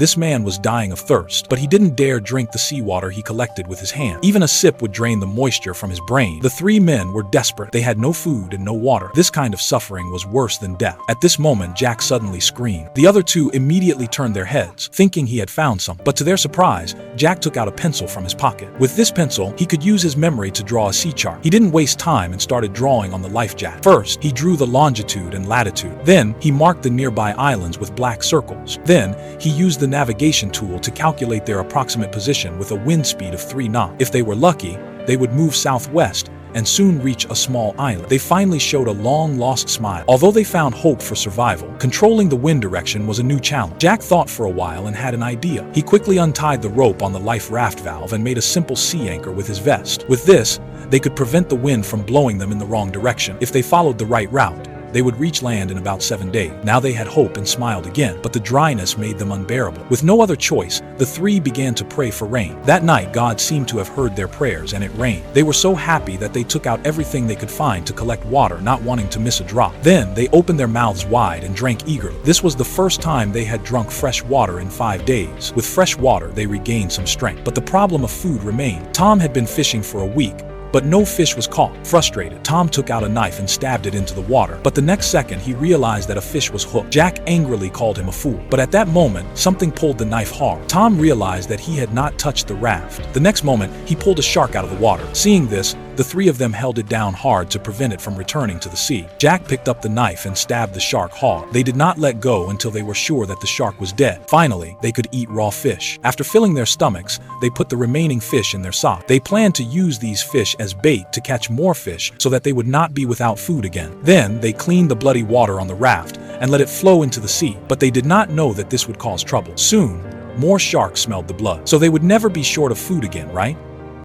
This man was dying of thirst, but he didn't dare drink the seawater he collected with his hand. Even a sip would drain the moisture from his brain. The three men were desperate. They had no food and no water. This kind of suffering was worse than death. At this moment, Jack suddenly screamed. The other two immediately turned their heads, thinking he had found something. But to their surprise, Jack took out a pencil from his pocket. With this pencil, he could use his memory to draw a sea chart. He didn't waste time and started drawing on the life jacket. First, he drew the longitude and latitude. Then, he marked the nearby islands with black circles. Then, he used the navigation tool to calculate their approximate position with a wind speed of 3 knots. If they were lucky, they would move southwest and soon reach a small island. They finally showed a long-lost smile. Although they found hope for survival, controlling the wind direction was a new challenge. Jack thought for a while and had an idea. He quickly untied the rope on the life raft valve and made a simple sea anchor with his vest. With this, they could prevent the wind from blowing them in the wrong direction. If they followed the right route, they would reach land in about 7 days. Now they had hope and smiled again, but the dryness made them unbearable. With no other choice, the three began to pray for rain. That night, God seemed to have heard their prayers and it rained. They were so happy that they took out everything they could find to collect water, not wanting to miss a drop. Then they opened their mouths wide and drank eagerly. This was the first time they had drunk fresh water in 5 days. With fresh water, they regained some strength. But the problem of food remained. Tom had been fishing for a week, but no fish was caught. Frustrated, Tom took out a knife and stabbed it into the water. But the next second, he realized that a fish was hooked. Jack angrily called him a fool. But at that moment, something pulled the knife hard. Tom realized that he had not touched the raft. The next moment, he pulled a shark out of the water. Seeing this, the three of them held it down hard to prevent it from returning to the sea. Jack picked up the knife and stabbed the shark hard. They did not let go until they were sure that the shark was dead. Finally, they could eat raw fish. After filling their stomachs, they put the remaining fish in their sock. They planned to use these fish as bait to catch more fish so that they would not be without food again. Then, they cleaned the bloody water on the raft and let it flow into the sea. But they did not know that this would cause trouble. Soon, more sharks smelled the blood. So they would never be short of food again, right?